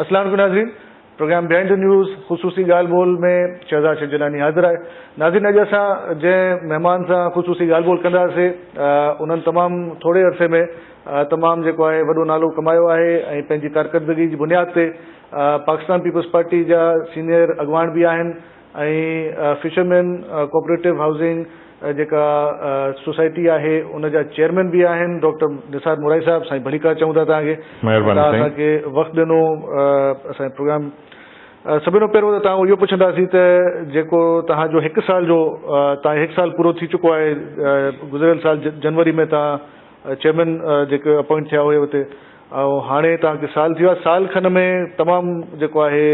अस्सलाम नाज़रीन, programme behind the news ख़ुसूसी ॻाल्हि ॿोल में शहज़ाद शहजलानी हाज़िर आहे। नाज़रीन, अॼु असां जंहिं महिमान सां ख़ुसूसी ॻाल्हि ॿोल कंदासीं उन्हनि तमामु थोरे अरसे में तमामु जेको आहे वॾो नालो कमायो आहे ऐं पंहिंजी कारकर्दगी जी बुनियाद ते पाकिस्तान पीपल्स पार्टी जा सीनियर अॻवान बि आहिनि ऐं फिशरमैन कोऑपरेटिव हाउसिंग जेका सोसाइटी आहे उन जा चेयरमैन बि आहिनि डॉक्टर निसार मुराई साहब। साईं भलीका चऊं था तव्हांखे, असांखे वक़्तु ॾिनो असांजे प्रोग्राम। सभिनि खां पहिरियों त तव्हां इहो पुछंदासीं त जेको तव्हांजो 1 साल जो तव्हां 1 साल पूरो थी चुको आहे, गुज़िरियल साल जनवरी में तव्हां चेयरमैन जेके अपॉइंट थिया हुए हुते, ऐं हाणे तव्हांखे साल थियो आहे। साल खन में तमामु जेको आहे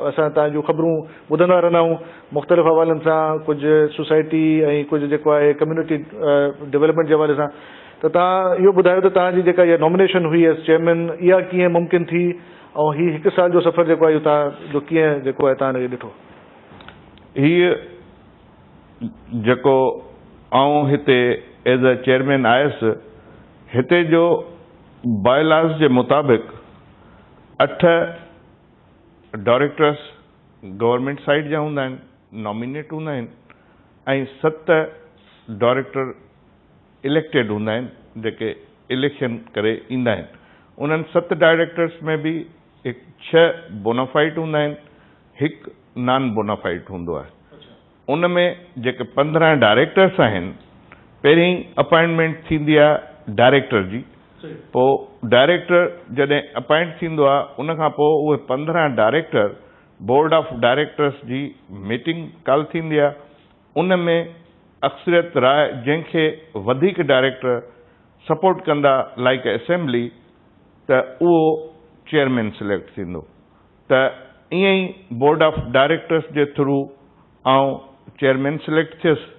असां तव्हांजूं ख़बरूं ॿुधंदा रहंदा आहियूं मुख़्तलिफ़ हवालनि सां, कुझु सोसाइटी ऐं कुझु जेको आहे कम्युनिटी डेवलपमेंट जे हवाले सां। त तव्हां इहो ॿुधायो त तव्हांजी जेका इहा नॉमिनेशन हुई एज़ चेयरमैन, इहा कीअं मुमकिन थी ऐं हीउ 1 साल जो सफ़र जेको आहे तव्हांजो कीअं जेको आहे तव्हां हिनखे ॾिठो? हीअ जेको आउं हिते एज़ अ चेयरमैन आयुसि, हिते जो बायलॉज़ जे मुताबिक़ 8 डायरेक्टर्स गवर्नमेंट साइड जा हूंदा आहिनि, नॉमिनेट हूंदा आहिनि, ऐं 7 डायरेक्टर इलेक्टेड हूंदा आहिनि जेके इलेक्शन करे ईंदा आहिनि। उन्हनि 7 डायरेक्टर्स में बि 6 बोनाफाइड हूंदा आहिनि, 1 नॉन बोनाफाइड हूंदो आहे। उन में जेके 15 डायरेक्टर्स आहिनि, पहिरीं अपॉइंटमेंट थींदी आहे डायरेक्टर जी, पोइ डायरेक्टर जॾहिं अपॉइंट थींदो आहे उन खां पोइ उहे 15 डायरेक्टर बोर्ड ऑफ डायरेक्टर्स जी मीटिंग कॉल थींदी आहे। उन में अक्सरियत राय जंहिंखे वधीक डायरेक्टर सपोर्ट कंदा लाइक असेंबली, त उहो चेयरमैन सिलेक्ट थींदो। त ईअं ई बोर्ड ऑफ डायरेक्टर्स जे थ्रू आउं चेयरमैन सिलेक्ट थियुसि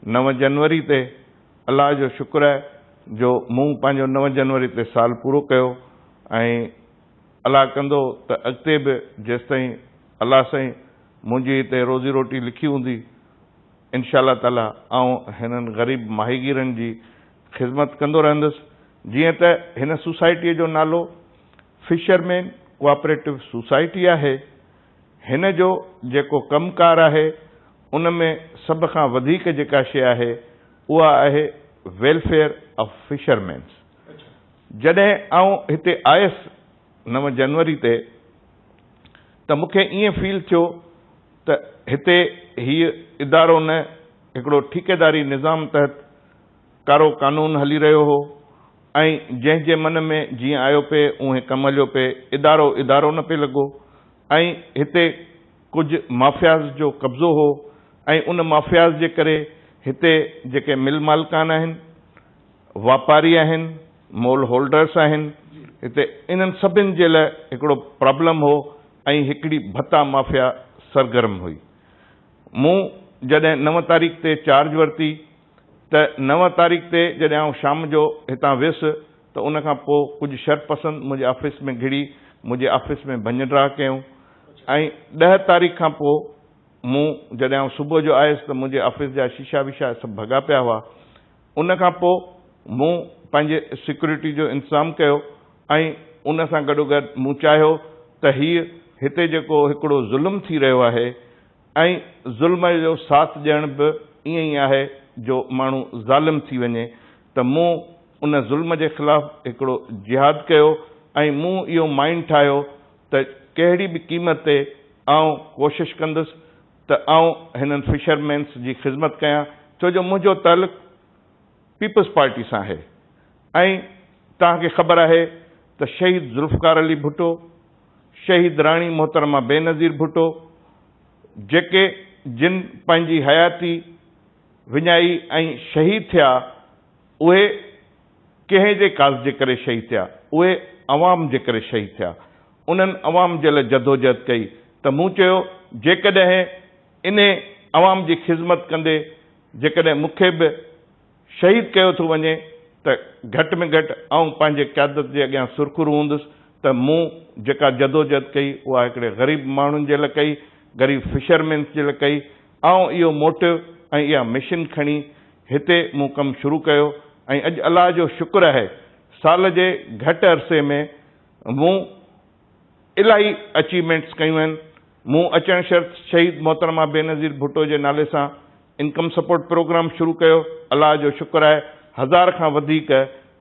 9 जनवरी ते। अलाह जो शुक्र आहे जो मूं पंहिंजो 9 जनवरी ते साल पूरो कयो, ऐं अलाह कंदो त अॻिते बि जेसिताईं अलाह साईं मुंहिंजी हिते रोज़ी रोटी लिखी हूंदी, इंशाअल्लाह ताला आउं हिननि ग़रीब माहीगीरनि जी ख़िदमत कंदो रहंदुसि। जीअं त हिन सोसाइटीअ जो नालो फिशरमैन कोऑपरेटिव सोसाइटी आहे। हिन जो जेको कमकार आहे उन में सभ खां वधीक जेका शइ आहे उहा आहे वेलफेयर ऑफ फिशरमैन्स। जॾहिं आउं हिते आयुसि 9 जनवरी ते, त मूंखे ईअं फील थियो त हिते हीअ इदारो न हिकिड़ो ठेकेदारी निज़ाम तहत कारो कानून हली रहियो हो, ऐं जंहिंजे मन में जीअं आयो पे उहे कम हलियो पे, इदारो न पे लॻो, ऐं हिते कुझु माफ़ियाज़ जो कब्ज़ो हो, ऐं उन माफ़ियाज़ जे करे हिते जेके मिल मालिकान आहिनि, वापारी आहिनि, मॉल होल्डर्स आहिनि, हिते इन्हनि सभिनि जे लाइ हिकिड़ो प्रॉब्लम हो, ऐं हिकिड़ी भत्ता माफ़िया सरगर्म हुई। मूं जॾहिं 9 तारीख़ ते चार्ज वरिती, त 9 तारीख़ ते जॾहिं आउं शाम जो हितां वियुसि, त उन खां पोइ कुझु शरपसंद मुंहिंजे ऑफिस में घिड़ी, मुंहिंजे ऑफिस में भञ कयूं, ऐं 10 तारीख़ खां पोइ मूं जॾहिं आउं सुबुह जो आयुसि त मुंहिंजे ऑफिस जा शीशा विशा सभु भॻा पिया हुआ। उन खां पोइ मूं पंहिंजे सिक्योरिटी जो इंतज़ाम कयो, ऐं उन सां गॾोगॾु मूं चाहियो त हीअ हिते जेको हिकिड़ो ज़ुल्म थी रहियो आहे, ऐं ज़ुल्म जो साथ ॾियण बि ईअं ई आहे जो माण्हू ज़ालिम थी वञे, त मूं उन ज़ुल्म जे ख़िलाफ़ु हिकिड़ो जिहाद कयो, ऐं मूं इहो माइंड ठाहियो त कहिड़ी बि क़ीमत ते आउं कोशिशि कंदुसि त आउं हिननि फिशरमैन्स जी ख़िदमत कयां, छो जो मुंहिंजो तालुक़ पीपल्स पार्टी सां आहे। ऐं तव्हांखे ख़बर आहे त शहीद ज़ुल्फ़कार अली भुट्टो, शहीद राणी मोहतरमा बेनज़ीर भुट्टो, जेके जिन पंहिंजी हयाती विञाई ऐं शहीद थिया, उहे कंहिं जे काज़ जे करे शहीद थिया, उहे अवाम जे करे शहीद थिया। उन्हनि अवाम जे लाइ जदोजहद कई, त मूं चयो जेकॾहिं इन अवाम जी ख़िदमत कंदे जेकॾहिं मूंखे बि शहीद कयो थो वञे, त घटि में घटि आउं पंहिंजे क़यादत जे अॻियां सुरख़ुरु हूंदुसि त मूं जेका जदोजहद कई उहा हिकिड़े ग़रीब माण्हुनि जे लाइ कई, ग़रीब फिशरमैन्स जे लाइ कई। आउं इहो मोटिव ऐं इहा मिशन खणी हिते मूं कमु शुरू कयो, ऐं अॼु अलाह जो शुक्र आहे साल जे घटि अरसे में मूं इलाही अचीवमेंट्स कयूं आहिनि। मूं अचण शर्त शहीद मोहतरमा बेनज़ीर भुट्टो जे नाले सां इनकम सपोर्ट प्रोग्राम शुरू कयो। अलाह जो शुक्र आहे 1000 खां वधीक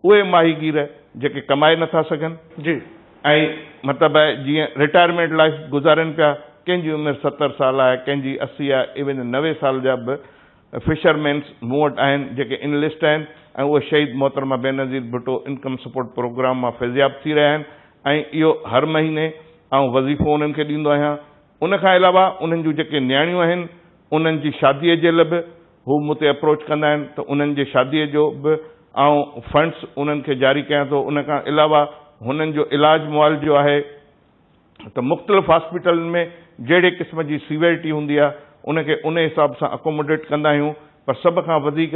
उहे माहीगीर जेके कमाए नथा सघनि जी ऐं मतिलबु आहे जीअं रिटायरमेंट लाइफ गुज़ारनि पिया, कंहिंजी उमिरि 70 साल आहे, कंहिंजी 80 आहे, इवन 90 साल जा बि फिशरमैन्स मूं वटि आहिनि जेके इनलिस्ट आहिनि ऐं उहे शहीद मोहतरमा Benazir Bhutto income support program मां फ़ैज़याब थी रहिया आहिनि ऐं इहो हर महीने आउं वज़ीफ़ो उन्हनि खे ॾींदो आहियां। उनखां अलावा उन्हनि जूं जेके नियाणियूं आहिनि उन्हनि जी शादीअ जे लाइ बि हू मूं ते अप्रोच कंदा आहिनि त उन्हनि जे शादीअ जो बि आउं फंड्स उन्हनि खे जारी कयां थो। उनखां अलावा हुननि जो इलाज मुआवज़ो आहे त मुख़्तलिफ़ हॉस्पिटलनि में जहिड़े क़िस्म जी सीवियरिटी हूंदी आहे उनखे उन हिसाब सां अकोमोडेट कंदा आहियूं। पर सभ खां वधीक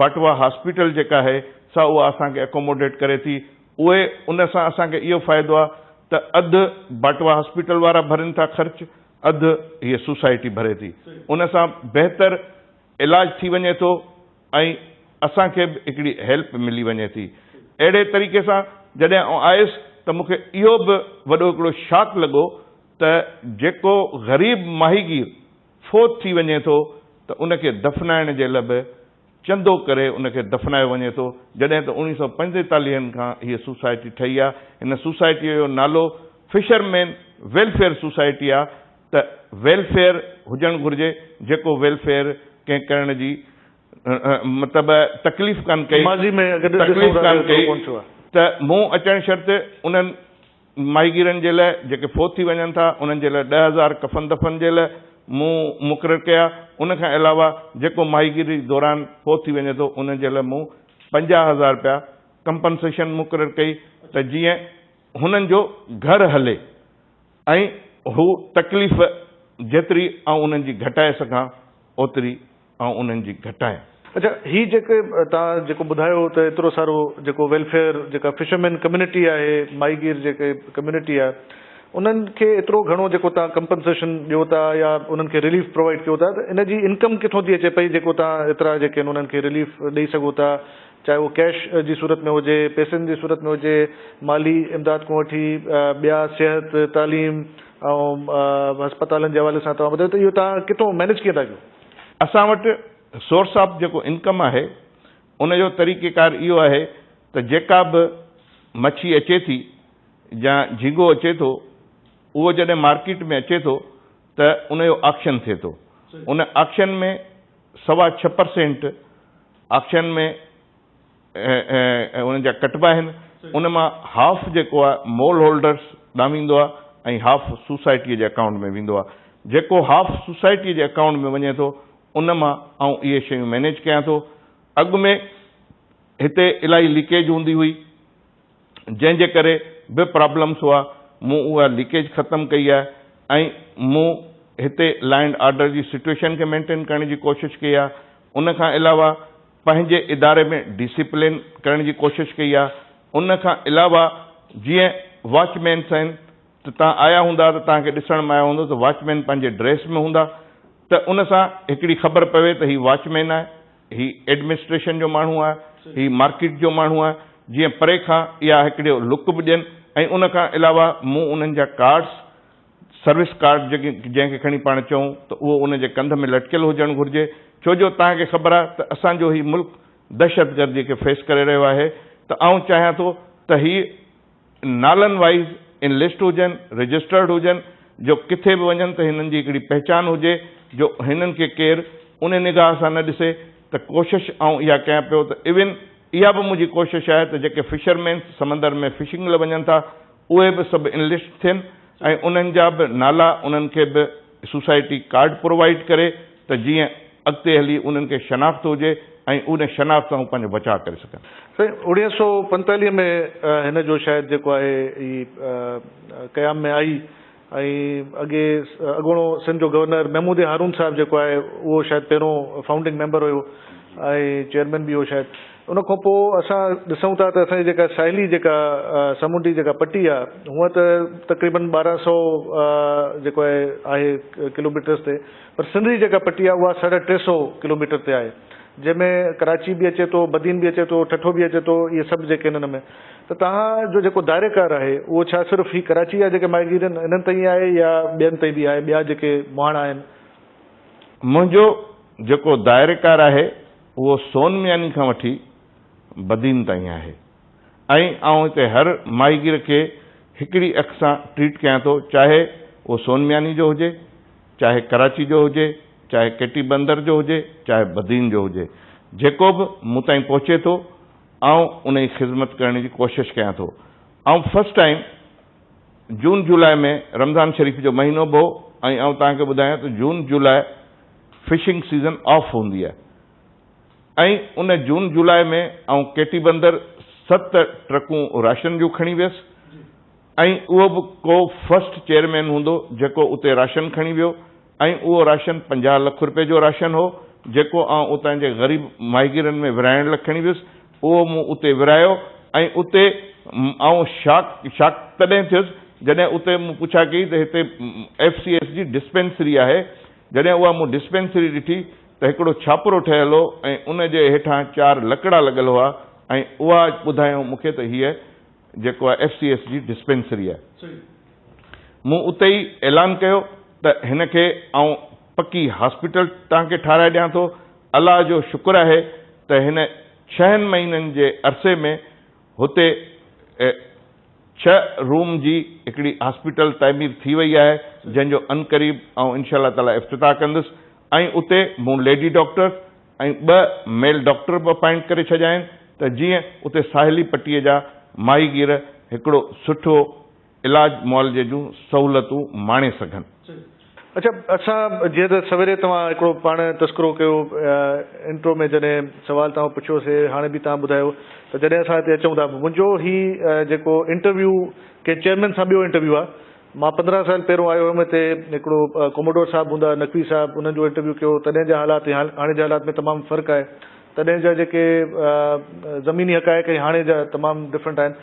बाटवा हॉस्पिटल जेका आहे सा उहा असांखे अकोमोडेट करे थी। उहे उन सां असांखे इहो फ़ाइदो आहे त अधु बाटवा हॉस्पिटल वारा भरनि था ख़र्च, अधु हीअ सोसाइटी भरे थी। उन सां बहितर इलाज थी वञे थो ऐं असांखे बि हिकिड़ी हेल्प मिली वञे थी। अहिड़े तरीक़े सां जॾहिं आउं आयुसि त मूंखे इहो बि वॾो हिकिड़ो शॉक लॻो त जेको ग़रीब माहीगीर फोत थी वञे थो त उनखे दफ़नाइण जे लाइ बि चंदो करे उनखे दफ़नायो वञे थो। जॾहिं त 1945 खां हीअ सोसाइटी ठही आहे। हिन सोसाइटीअ जो नालो फिशरमैन वेलफेयर सोसाइटी आहे। त वेलफेयर हुजणु घुरिजे, जेको वेलफेयर कंहिं करण जी मतिलबु तकलीफ़ कान कई, तकलीफ़ कान कई त मूं अचण शर्त उन्हनि माहीगीरनि जे लाइ जेके फोत थी वञनि था उन्हनि जे लाइ 10,000 कफ़न दफ़न जे लाइ मूं मुक़ररु कया। उनखां अलावा जेको माहीगीरी दौरान फोत थी वञे थो उन जे लाइ मूं 50,000 रुपया कंपनसेशन मुक़ररु कई त जीअं हुननि जो घर हले ऐं हू तकलीफ़ जेतिरी ऐं उन्हनि जी घटाए सघां ओतिरी ऐं उन्हनि जी घटाए। अच्छा, ही जेके तव्हां जेको ॿुधायो त एतिरो सारो जेको वेलफेयर जेका फिशरमैन कम्युनिटी आहे, माहीगीर जेके कम्युनिटी आहे, उन्हनि खे एतिरो घणो जेको तव्हां कंपनसेशन ॾियो था या उन्हनि खे रिलीफ प्रोवाइड कयो था त इन जी इनकम किथां थी अचे पई जेको तव्हां एतिरा जेके उन्हनि खे रिलीफ ॾेई सघो था, चाहे उहो कैश जी सूरत में हुजे, पैसनि जी सूरत में हुजे, माली इमदाद खां वठी ॿिया सिहत तालीम ऐं अस्पतालनि जे हवाले सां तव्हां ॿुधायो त इहो तव्हां किथां मैनेज कीअं था कयो? असां वटि सोर्स ऑफ जेको इनकम आहे उनजो तरीक़ेकार इहो आहे त जेका बि मच्छी अचे थी या झींगो अचे थो उहो जॾहिं मार्केट में अचे थो त उनजो ऑक्शन थिए थो। उन ऑक्शन में 6.25% ऑक्शन में उन जा कटबा आहिनि। उन मां हाफ जेको आहे मॉल होल्डर्स ॾांहुं वेंदो आहे ऐं हाफ सोसाइटीअ जे अकाउंट में वेंदो आहे। जेको हाफ सोसाइटीअ जे अकाउंट में वञे थो उन मां आउं इहे शयूं मैनेज कयां थो। अॻु में हिते इलाही लीकेज हूंदी हुई जंहिंजे करे बि प्रॉब्लम्स हुआ। मूं उहा लीकेज ख़तमु कई आहे ऐं मूं हिते लैंड ऑर्डर जी सिचुएशन खे मेंटेन करण जी कोशिशि कई आहे। उनखां अलावा पंहिंजे इदारे में डिसिप्लिन करण जी कोशिशि कई आहे। उनखां अलावा जीअं वॉचमैन्स आहिनि त तव्हां आया हूंदा त तव्हांखे ॾिसण में आयो हूंदो त वॉचमैन पंहिंजे ड्रेस में हूंदा त उन सां हिकिड़ी ख़बर पवे त हीउ वॉचमैन आहे, हीउ एडमिनिस्ट्रेशन जो माण्हू आहे, हीउ मार्केट जो माण्हू आहे। जीअं परे खां इहा हिकिड़ो लुक बि ॾियनि। ऐं उनखां अलावा मूं उन्हनि जा कार्ड्स, सर्विस कार्ड जंहिंखे खणी पाण चऊं त उहो उन जे कंध में लटकियलु हुजणु घुरिजे। छो जो तव्हांखे ख़बर आहे त असांजो हीउ मुल्क दहशतगर्दी खे फेस करे रहियो आहे। त आउं चाहियां थो त हीउ नालनि वाइज़ इन लिस्ट हुजनि, रजिस्टर्ड हुजनि, जो किथे बि वञनि त हिननि जी हिकिड़ी पहचान हुजे, जो हिननि खे केरु उन निगाह सां न ॾिसे। त कोशिशि आउं इहा कयां पियो त इवन इहा बि मुंहिंजी कोशिशि आहे त जेके फिशरमैन समंदर में फिशिंग लाइ वञनि था उहे बि सभु इनलिस्ट थियनि ऐं उन्हनि जा बि नाला उन्हनि खे बि सोसाइटी कार्ड प्रोवाइड करे त जीअं अॻिते हली उन्हनि खे शनाख़्त हुजे ऐं उन शनाख़्त सां पंहिंजो बचाव करे सघनि। साईं, 1945 में हिन जो शायदि जेको आहे ई क़याम में आई ऐं अॻोणो सिंध जो गवर्नर महमूद हारून साहिबु जेको आहे उहो शायदि पहिरों फाउंडिंग मेंबर हुयो ऐं चेयरमैन बि हुयो शायदि। उन खां पोइ असां ॾिसूं था त असांजी जेका साहिली जेका समुंडी जेका पट्टी आहे हूअं त तक़रीबन 1200 जेको आहे किलोमीटर्स ते, पर सिंधी जेका पट्टी आहे उहा 350 किलोमीटर ते आहे। जंहिंमें कराची बि अचे थो, बदीन बि अचे थो, ठठो बि अचे थो, इहे सभु जेके हिननि में, त तव्हांजो जेको दायरेकार आहे उहो छा सिर्फ़ु ही कराची जा जेके माहिगीर आहिनि इन्हनि ताईं आहे या ॿियनि ताईं बि आहे, ॿिया जेके मुहाणा आहिनि? मुंहिंजो जेको दायरेकार आहे उहो सोनमियानी खां वठी बदीन ताईं आहे ऐं आउं हिते हर माहीगीर खे हिकिड़ी अख सां ट्रीट कयां थो, चाहे उहो सोनमियानी जो हुजे, चाहे कराची जो हुजे, चाहे केटी बंदर जो हुजे, चाहे बदीन जो हुजे, जेको बि मूं ताईं पहुचे थो आउं उन जी ख़िदमत करण जी कोशिशि कयां थो। ऐं फर्स्ट टाइम जून जुलाई में रमज़ान शरीफ़ जो महीनो बि हो ऐं आउं तव्हांखे ॿुधायां त जून जुलाई फिशिंग सीज़न ऑफ हूंदी आहे ऐं उन जून जुलाई में आउं केटी बंदर 7 ट्रकूं राशन जूं खणी वियुसि ऐं उहो बि को फर्स्ट चेयरमैन हूंदो जेको उते राशन खणी वियो ऐं उहो राशन 50 लाख रुपए जो राशन हो जेको आउं उतां जे ग़रीब माहीगीरनि में विराइण लाइ खणी वियुसि। उहो मूं उते विरायो ऐं उते आउं शाक तॾहिं थियुसि जॾहिं उते मूं पुछा कई त हिते FCS जी डिस्पेंसरी आहे। जॾहिं उहा मूं डिस्पेंसरी ॾिठी त हिकिड़ो छापरो ठहियल हो ऐं उन जे हेठां 4 लकड़ा लॻल हुआ ऐं उहा ॿुधायूं मूंखे त हीअ जेको आहे FCS जी डिस्पेंसरी आहे। मूं उते ई ऐलान कयो त हिन खे आउं पकी हॉस्पिटल तव्हांखे ठाराए ॾियां थो। अलाह जो शुक्र आहे त हिन 6 महीननि जे अरसे में हुते 6 रूम जी हिकिड़ी हॉस्पिटल तामीर थी वई आहे जंहिंजो अनक़रीब ऐं इंशाअल्लाह ताला इफ़्तिताह कंदुसि ऐं उते मूं लेडी डॉक्टर ऐं 2 मेल डॉक्टर बि अपॉइंट करे छॾिया आहिनि त जीअं उते साहिली पट्टीअ जा माहीगीर हिकिड़ो सुठो इलाज मुआलजे जूं सहूलियतूं माणे सघनि। अच्छा, असां जीअं त सवेरे तव्हां हिकिड़ो पाण तस्करो कयो इंट्रो में, जॾहिं सुवाल तव्हां पुछियोसीं, हाणे बि तव्हां ॿुधायो त जॾहिं असां हिते अचूं था, मुंहिंजो ही जेको इंटरव्यू के चेयरमैन सां ॿियो इंटरव्यू आहे। मां 15 साल पहिरियों आयो हुयुमि हिते, हिकिड़ो कोमोडोर साहब हूंदा, नक़वी साहब, उन्हनि जो इंटरव्यू कयो। तॾहिं जा हालात हाणे जे हालात में तमामु फ़र्क़ु आहे। तॾहिं जा जेके ज़मीनी हक़ाइक़ हाणे जा तमामु डिफरेंट आहिनि।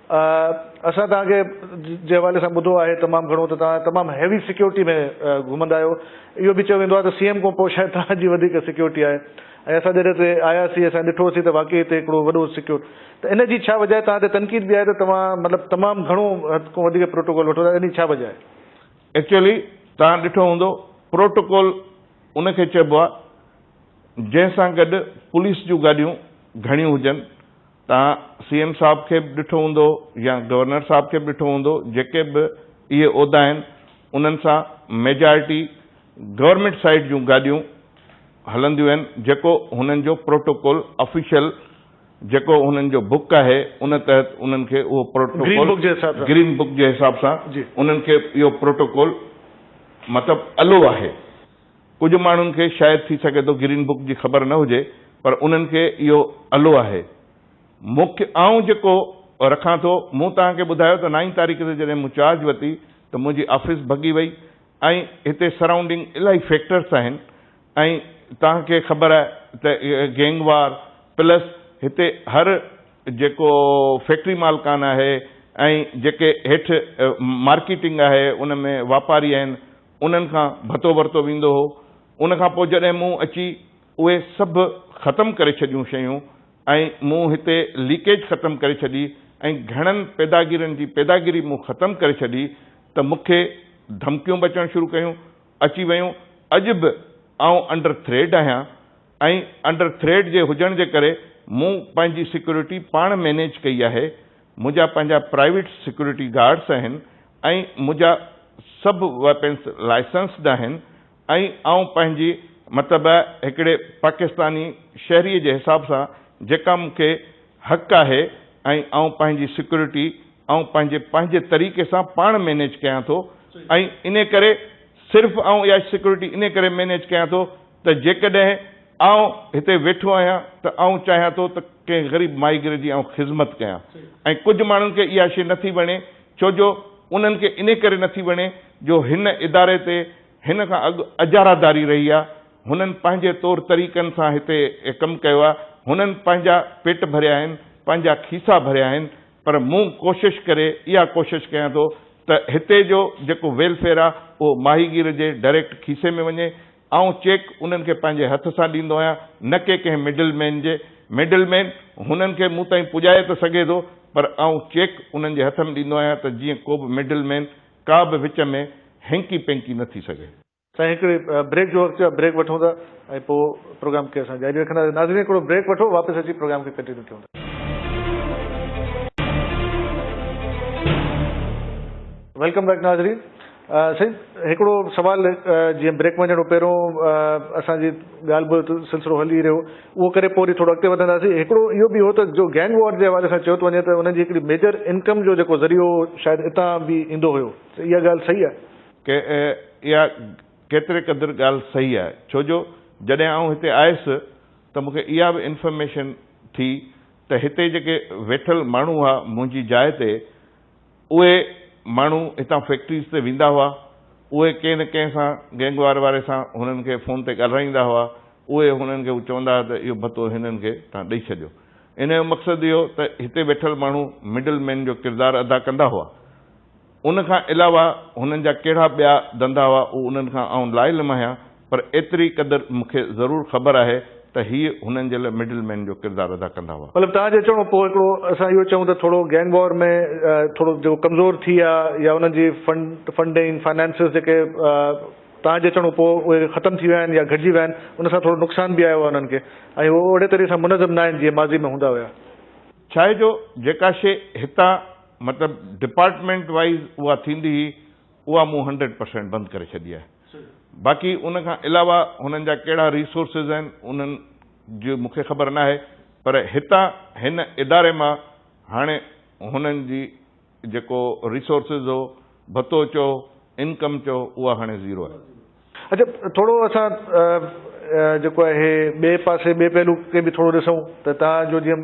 असां तव्हांखे जे हवाले सां ॿुधो आहे तमामु घणो त तव्हां तमामु हैवी सिक्योरिटी में घुमंदा आहियो। इहो बि चयो वेंदो आहे त CM खां पोइ शायदि तव्हांजी वधीक सिक्योरिटी आहे ऐं असां जॾहिं हिते आयासीं असां ॾिठोसीं त वाक़ई हिते हिकिड़ो वॾो सिक्योर, त इन जी छा वजह आहे? तव्हां ते तनक़ीद बि आहे त तव्हां मतिलबु तमामु घणो हद खां वधीक प्रोटोकॉल वठो था, इन जी छा वजह आहे? एक्चुअली तव्हां ॾिठो हूंदो प्रोटोकॉल उनखे चइबो आहे जंहिंसां गॾु पुलिस जूं गाॾियूं घणियूं हुजनि। तव्हां CM साहब खे बि ॾिठो हूंदो या गवर्नर साहब खे बि ॾिठो हूंदो, जेके बि इहे उहिदा आहिनि उन्हनि सां मेजॉरिटी गवर्नमेंट साइड जूं गाॾियूं हलंदियूं आहिनि, जेको हुननि जो प्रोटोकॉल ऑफिशियल जेको हुननि जो बुक आहे उन तहत उन्हनि खे उहो प्रोटोकॉल ग्रीन बुक जे हिसाब सां उन्हनि खे इहो प्रोटोकॉल मतिलबु अलो आहे। कुझु माण्हुनि खे शायदि थी सघे थो ग्रीन बुक जी ख़बर न हुजे, पर उन्हनि खे इहो अलो आहे। मुख्य आउं जेको रखां थो, मूं तव्हांखे ॿुधायो त 9 तारीख़ ते जॾहिं मूं चार्ज वरिती त मुंहिंजी ऑफिस भॻी वई ऐं हिते सराउंडिंग इलाही फैक्टर्स आहिनि ऐं तव्हांखे ख़बर आहे त गैंगवार प्लस हिते हर जेको फैक्ट्री मालकान आहे ऐं जेके हेठि मार्केटिंग आहे उन में वापारी आहिनि उन्हनि खां भतो वरितो वेंदो हो। उनखां पोइ जॾहिं मूं अची उहे सभु ख़तमु करे छॾियूं शयूं ऐं मूं हिते लीकेज ख़तमु करे छॾी ऐं घणनि पैदागिरनि जी पैदागिरी मूं ख़तमु करे छॾी त मूंखे धमकियूं बि अचणु शुरू कयूं अची वियूं। अॼु बि आउं अंडर थ्रेड आहियां ऐं अंडर थ्रेड जे हुजण जे करे मूं पंहिंजी सिक्योरिटी पाण मैनेज कई आहे। मुंहिंजा पंहिंजा प्राइवेट सिक्योरिटी गार्ड्स आहिनि ऐं मुंहिंजा सभु वेपन्स लाइसेंस्ड आहिनि ऐं आउं पंहिंजी मतिलबु हिकिड़े पाकिस्तानी शहरीअ जे हिसाब सां जेका मूंखे हक़ आहे ऐं आउं पंहिंजी सिक्योरिटी आउं पंहिंजे तरीक़े सां पाण मैनेज कयां थो ऐं इन करे सिर्फ़ु आउं इहा सिक्योरिटी इन करे मैनेज कयां थो त जेकॾहिं आउं हिते वेठो आहियां त आउं चाहियां थो त कंहिं ग़रीब माहीगीर जी आउं ख़िदमत कयां ऐं कुझु माण्हुनि खे इहा शइ नथी वणे छो जो उन्हनि खे इन करे नथी वणे जो हिन इदारे ते हिन खां अॻु अजारादारी रही आहे। हुननि पंहिंजे तौर तरीक़नि सां हिते कमु कयो आहे, हुननि पंहिंजा पेट भरिया आहिनि, पंहिंजा खीसा भरिया आहिनि, पर मूं कोशिशि करे इहा कोशिशि कयां थो त हिते जो जेको वेलफेयर आहे उहो माहीगीर जे डायरेक्ट खीसे में वञे। ऐं चेक उन्हनि खे पंहिंजे हथ सां ॾींदो आहियां, न के कंहिं मिडलमैन जे। मिडलमैन हुननि खे मूं ताईं पुॼाए त सघे थो, पर आउं चेक उन्हनि जे हथ में ॾींदो आहियां त जीअं को बि मिडलमैन का बि विच में हेंकी पेंकी न थी सघे। साईं हिकिड़ी ब्रेक जो वक़्तु आहे, ब्रेक वठूं था ऐं पोइ प्रोग्राम खे असां जारी रखंदासीं। नाज़रीन हिकिड़ो ब्रेक वठो, वापसि अची प्रोग्राम खे कंटिन्यू कयूं था। वेलकम बैक नाज़रीन। साईं हिकिड़ो सुवाल, जीअं ब्रेक वञण पहिरियों असांजी ॻाल्हि ॿोल सिलसिलो हली रहियो, उहो करे पोइ वरी थोरो अॻिते वधंदासीं। हिकिड़ो इहो बि हो त जो गैंग वॉर जे हवाले सां चयो थो वञे त उन्हनि जी हिकिड़ी मेजर इनकम जो जेको ज़रियो शायदि हितां बि ईंदो हुयो, त इहा ॻाल्हि सही आहे? के इहा केतिरे क़दुरु ॻाल्हि सही आहे, छो जो जॾहिं आउं हिते आयुसि त मूंखे इहा बि इंफॉर्मेशन थी त हिते जेके वेठल माण्हू हुआ मुंहिंजी जाइ ते, उहे माण्हू हितां फैक्ट्रीज़ ते वेंदा हुआ, उहे कंहिं न कंहिं सां गैंग वार वारे सां हुननि खे फ़ोन ते ॻाल्हाईंदा हुआ, उहे हुननि खे चवंदा हुआ त इहो भतो हिननि खे तव्हां ॾेई छॾियो। इन जो मक़सदु इहो त हिते वेठल माण्हू मिडल मैन जो किरदारु अदा कंदा हुआ। उन खां अलावा हुननि जा कहिड़ा ॿिया धंधा हुआ उहो उन्हनि खां आउं लाइल में आहियां, पर एतिरी क़दुरु मूंखे ज़रूरु ख़बर आहे त हीअ हुननि जे लाइ मिडल मैन जो किरदारु अदा कंदा हुआ। मतिलबु तव्हांजे चवण पोइ हिकिड़ो असां इहो चऊं त थोरो गैंग वॉर में थोरो जेको कमज़ोर थी आहे या उन्हनि जी फंडिंग फाइनेंसिस जेके तव्हांजे चवण पोइ उहे ख़तमु थी विया आहिनि या घटिजी विया आहिनि, उन सां थोरो नुक़सान बि आयो आहे उन्हनि खे, ऐं उहो ओड़े तरीक़े सां मुनज़म न आहिनि जीअं माज़ी में हूंदा हुया। छा आहे जो जेका शइ हितां मतिलबु डिपार्टमेंट वाइज़ उहा थींदी हुई, उहा मूं 100% बंदि करे छॾी आहे। बाक़ी उन खां अलावा हुननि जा कहिड़ा रिसोर्सिस आहिनि उन्हनि जो मूंखे ख़बर न आहे, पर हितां हिन इदारे मां हाणे हुननि जी जेको रिसोर्सिस हो, भतो चओ, इनकम चओ, उहा हाणे ज़ीरो आहे। अच्छा, थोरो असां जेको आहे ॿिए पासे ॿिए पहलू खे बि थोरो ॾिसूं त तव्हांजो जीअं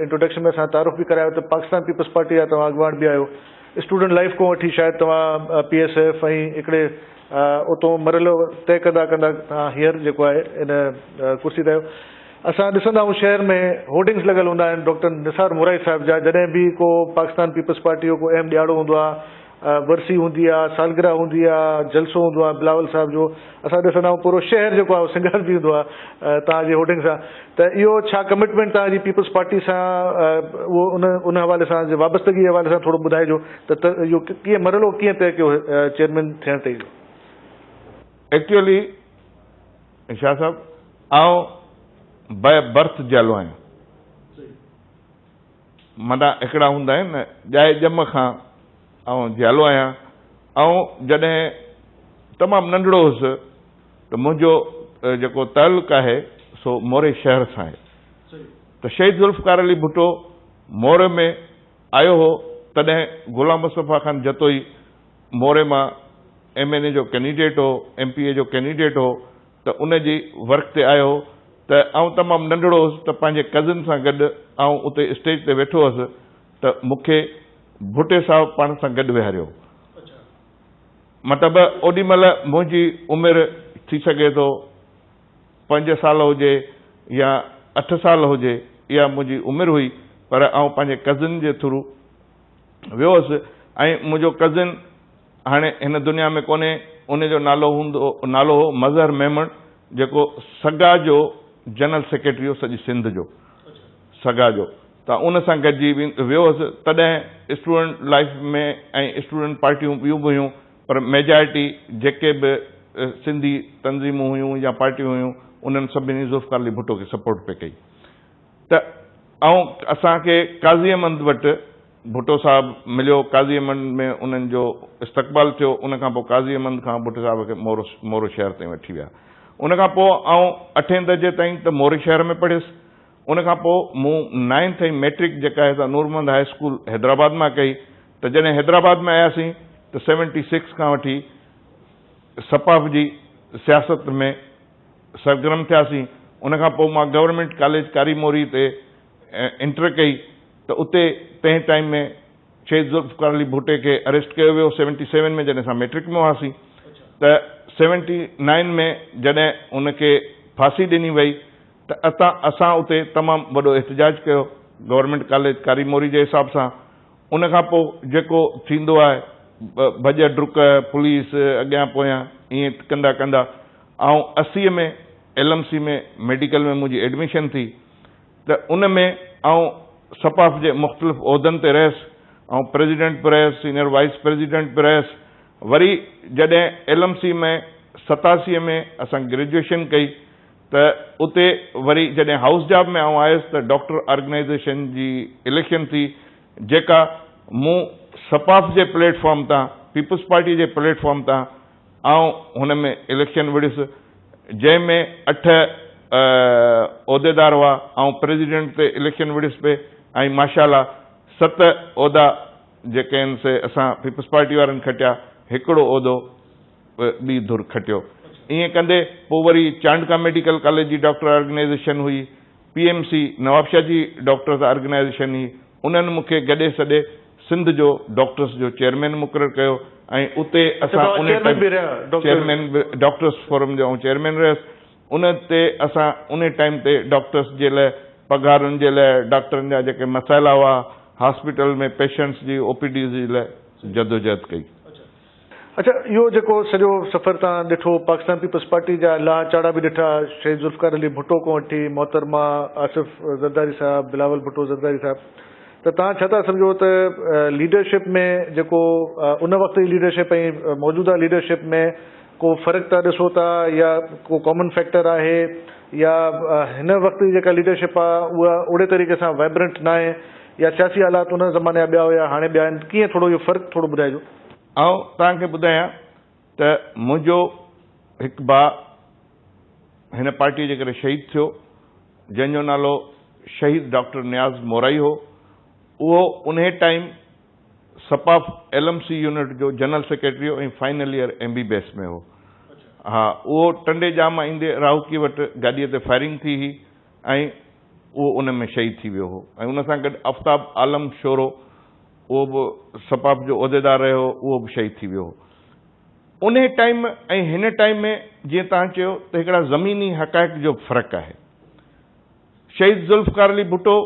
इंट्रोडक्शन में असां तारुफ़ बि करायो त पाकिस्तान पीपल्स पार्टी आहे, तव्हां अॻुवान बि आहियो, स्टूडेंट लाइफ खां वठी शायदि तव्हां PSF ऐं हिकिड़े उतो मरलो तय कंदा कंदा तव्हां हींअर जेको आहे इन कुर्सी ते आहियो। असां ॾिसंदा आहियूं शहर में होर्डिंग्स लॻल हूंदा आहिनि डॉक्टर निसार मुराई साहिब जा, जॾहिं बि को पाकिस्तान पीपल्स पार्टी जो को अहम ॾियारो हूंदो आहे, वर्सी हूंदी आहे, सालगिरह हूंदी आहे, जलसो हूंदो आहे बिलावल साहिब जो, असां ॾिसंदा आहियूं पूरो शहर जेको आहे सिंगार बि हूंदो आहे तव्हांजी होर्डिंग सां। त इहो छा कमिटमेंट तव्हांजी पीपल्स पार्टी सां उहो उन हवाले सां वाबस्तगी जे हवाले सां थोरो ॿुधाइजो त इहो कीअं मरलो कीअं तय कयो चेयरमैन थियण ते? एक्चुअली शाह साहब, आउं बाय बर्थ जालो आहियां, माना हिकिड़ा हूंदा आहिनि न ॼाए ॼम खां ऐं जालो आहियां। ऐं जॾहिं तमामु नंढड़ो हुउसि त मुंहिंजो जेको तालुक़ु आहे सो मोरे शहर सां आहे। त शहीद ज़ुल्फ़कार अली भुट्टो मोरे में आयो हो, तॾहिं गुलाम मुस्तफ़ा ख़ान जतोई मोरे मां MNA जो कैंडिडेट हो, MPA जो कैंडिडेट हो, त उन जी वर्क ते आयो हो। त आउं तमामु नंढड़ो हुउसि त पंहिंजे कज़िन सां गॾु आउं उते स्टेज ते वेठो हुउसि त मूंखे भुट्टे साहिब पाण सां गॾु विहारियो। मतिलबु ओॾी महिल मुंहिंजी उमिरि थी सघे थो 5 साल हुजे या 8 साल हुजे, इहा मुंहिंजी उमिरि हुई, पर आउं पंहिंजे कज़िन जे थ्रू वियो हुउसि। ऐं मुंहिंजो कज़िन हाणे हिन दुनिया में कोन्हे, उनजो नालो हो मज़हर मेमन, जेको सगा जो जनरल सेक्रेटरी हो सॼी सिंध जो, सगा जो। त उन सां गॾिजी वियो हुउसि। तॾहिं स्टूडेंट लाइफ में ऐं स्टूडेंट पार्टियूं ॿियूं बि हुयूं, पर मेजॉरिटी जेके बि सिंधी तंज़ीमूं हुयूं या पार्टियूं हुयूं, उन्हनि सभिनी ज़ुल्फ़कार अली भुट्टो खे सपोर्ट पे कई। त ऐं असांखे काज़ी अहमद वटि भुट्टो साहिबु मिलियो, काज़ी अहमद में उन्हनि जो इस्तक़बाल थियो। उन खां पोइ काज़ी अहमद खां भुट्टो साहिब खे मोरो शहर ताईं वठी विया। उन खां पोइ आउं 8 दर्जे ताईं त मोरे शहर में पढ़ियुसि। उन खां पोइ मूं 9th ऐं मैट्रिक जेका आहे नूर मोहम्मद हाई स्कूल हैदराबाद मां कई। त जॾहिं हैदराबाद में आयासीं त 76 खां वठी सपाफ जी सियासत में सरगर्म थियासीं। उन खां पोइ मां गवर्नमेंट कॉलेज कारी मोरी ते इंटर कई, त उते तंहिं टाइम में शहीद ज़ुल्फ़कार अली भुट्टे खे अरेस्ट कयो वियो 77 में, जॾहिं असां मैट्रिक में हुआसीं। त 79 में जॾहिं उनखे फांसी ॾिनी वई त असां उते तमामु वॾो एहतजाज कयो गवर्नमेंट कॉलेज कारी मोरी जे हिसाब सां। उन खां पोइ जेको थींदो आहे भॼ डुक, पुलिस अॻियां पोयां ईअं कंदा कंदा ऐं 80 में LMC में मेडिकल में मुंहिंजी एडमिशन थी त उन में आउं सपाफ जे मुख़्तलिफ़ उहिदनि ते रहियुसि ऐं प्रेसिडेंट बि रहियुसि सीनियर वाइस प्रेसिडेंट बि रहियुसि वरी जॾहिं LMC में 87 में असां ग्रेजुएशन कई त उते वरी जॾहिं हाउस जॉब में आउं आयुसि त डॉक्टर ऑर्गेनाइज़ेशन जी इलेक्शन थी जेका मूं सपाफ जे प्लेटफॉर्म तां पीपल्स पार्टी जे प्लेटफॉर्म तां आउं हुन में इलेक्शन विड़ुसि जंहिंमें 8 उहिदेदार हुआ ऐं प्रेसिडेंट ते इलेक्शन विड़ुसि पे ऐं माशाल्लाह 7 उहिदा जेके आहिनि से असां पीपल्स पार्टी वारनि खटिया हिकिड़ो उहिदो ॿी धुर खटियो ईअं कंदे पोइ वरी चांडका मेडिकल कॉलेज जी डॉक्टर ऑर्गेनाइज़ेशन हुई PMC नवाबशाह जी डॉक्टर्स ऑर्गेनाइज़ेशन हुई उन्हनि मूंखे गॾे सॾे सिंध जो डॉक्टर्स जो चेयरमैन मुक़ररु कयो ऐं उते असां उन चेयरमैन डॉक्टर्स फोरम जो चेयरमैन रहियुसि उन ते असां उन टाइम ते डॉक्टर्स जे लाइ पघारुनि जे लाइ डॉक्टरनि जा जेके मसाइला हुआ हॉस्पिटल में पेशेंट्स जी OPD जे लाइ जदोजहद कई। अच्छा इहो जेको सॼो सफ़र तव्हां ॾिठो पाकिस्तान पीपल्स पार्टी जा लाह चाड़ा बि ॾिठा शहीद ज़ुल्फ़िकार अली भुट्टो खां वठी मोहतरमा आसिफ ज़रदारी साहब बिलावल भुट्टो ज़रदारी साहब त तव्हां छा था सम्झो त लीडरशिप में जेको उन वक़्त जी लीडरशिप ऐं मौजूदा लीडरशिप में को फ़र्क़ु था ॾिसो था या को कॉमन फैक्टर आहे या हिन वक़्त जी जेका लीडरशिप आहे उहा ओड़े तरीक़े सां वाइब्रेंट न आहे या सियासी हालात उन ज़माने जा ॿिया हुया हाणे ॿिया आहिनि कीअं थोरो इहो फ़र्क़ु थोरो ॿुधाइजो। ऐं तव्हांखे ॿुधायां त मुंहिंजो हिकु भाउ हिन पार्टी जे करे शहीद थियो जंहिंजो नालो शहीद डॉक्टर नियाज़ मोराई हो उहो उन टाइम सपाफ LMC यूनिट जो जनरल सेक्रेटरी हो ऐं फाइनल ईयर MBBS में हो। हा उहो टंडे जाम ईंदे राहुकी वटि गाॾीअ ते फायरिंग थी हुई ऐं उहो उन में शहीद थी वियो हो ऐं उन सां गॾु आफ्ताब आलम शोरो उहो बि सपाफ जो उहिदेदार रहियो उहो बि शहीद थी वियो हो। उन टाइम ऐं हिन टाइम में जीअं तव्हां चयो त हिकिड़ा ज़मीनी हक़ाइक़ जो फ़र्क़ु आहे। शहीद ज़ुल्फ़िकार अली भुट्टो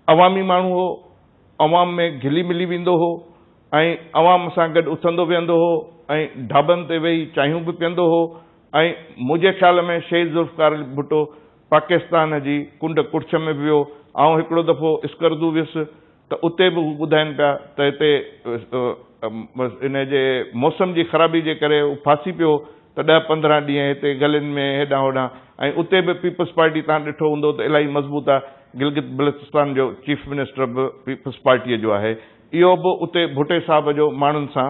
अवामी माण्हू हो अवाम में घिली मिली वेंदो हो ऐं अवाम सां गॾु उथंदो वेहंदो हो ऐं ढाबनि ते वेही चांहियूं बि पीअंदो हो ऐं मुंहिंजे ख़्याल में शहीद ज़ुल्फ़िकार अली भुट्टो पाकिस्तान जी कुंड कुर्छ में बि वियो ऐं हिकिड़ो दफ़ो स्कर्दू वियुसि त उते बि हू ॿुधाइनि पिया त हिते इन जे मौसम जी ख़राबी जे करे हू फासी पियो त 10-15 ॾींहं हिते गलियुनि में हेॾां होॾां ऐं उते बि पीपल्स पार्टी तव्हां ॾिठो हूंदो त इलाही मज़बूत आहे गिलगित बल्तिस्तान जो चीफ मिनिस्टर बि पीपल्स पार्टीअ जो आहे इहो बि उते भुट्टे साहब जो माण्हुनि सां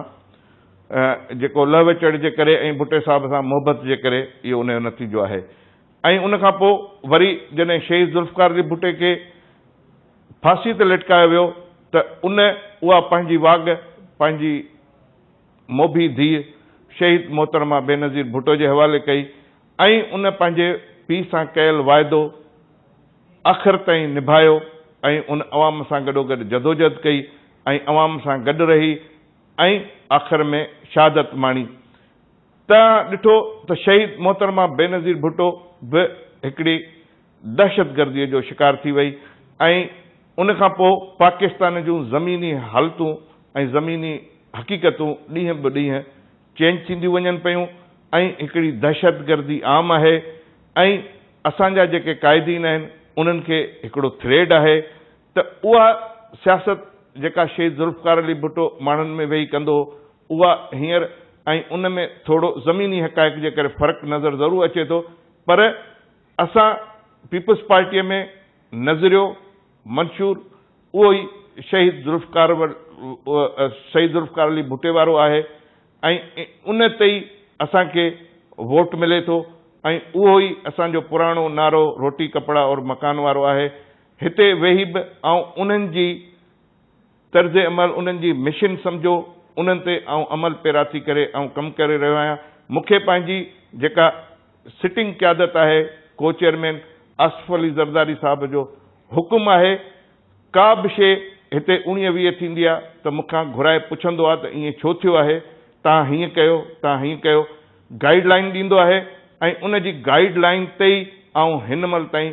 जेको लह विचड़ जे करे ऐं भुट्टे साहब सां मोहबत जे करे इहो उनजो नतीजो आहे। ऐं उन खां पोइ वरी जॾहिं शहीद ज़ुल्फ़िकार अली भुट्टे खे फांसी ते लटकायो वियो त उहा पंहिंजी वाग पंहिंजी मोभी धीउ शहीद मोहतरमा बेनज़ीर भुट्टो जे हवाले कई ऐं उन पंहिंजे पीउ सां कयल वाइदो आख़िर ताईं निभायो ऐं उन अवाम सां गॾोगॾु जदोजहद कई ऐं अवाम सां गॾु रही ऐं आख़िर में शहादत माणी। तव्हां ॾिठो त शहीद मोहतरमा बेनज़ीर भुट्टो बि हिकिड़ी दहशतगर्दीअ जो शिकार थी वई ऐं उन खां पोइ पाकिस्तान जूं ज़मीनी हालतूं ऐं ज़मीनी हक़ीक़तूं ॾींहं ब ॾींहं चेंज थींदियूं वञनि पियूं ऐं हिकिड़ी दहशतगर्दी आम आहे ऐं असांजा जेके क़ाइदीन आहिनि उन्हनि खे हिकिड़ो थ्रेड आहे त उहा सियासत जेका शहीद ज़ुल्फ़िकार अली भुट्टो माण्हुनि में वेही कंदो उहा हींअर ऐं उन में थोरो ज़मीनी हक़ाइक़ जे करे फ़र्क़ु नज़र ज़रूरु अचे थो पर असां पीपल्स पार्टीअ में नज़रियो मंशूर उहो ई शहीद ज़ुल्फ़िकार अली भुट्टे वारो आहे ऐं उन ते ई असांखे वोट मिले थो ऐं उहो ई असांजो पुराणो नारो रोटी कपिड़ा और मकान वारो आहे। हिते वेही बि ऐं उन्हनि जी तर्ज़ अमल उन्हनि जी मिशन सम्झो उन्हनि ते अमल पैरा थी करे कमु करे रहियो आहियां। मूंखे पंहिंजी जेका सिटिंग क़यादत आहे को चेयरमैन आसिफ अली ज़रदारी साहब जो हुकुम आहे का बि शइ हिते 19-20 थींदी आहे त मूंखां घुराए पुछंदो आहे त ईअं छो थियो आहे तव्हां हीअं कयो तव्हां हीअं कयो गाइडलाइन ॾींदो आहे ऐं उन जी गाइडलाइन ते ई हिन महिल ताईं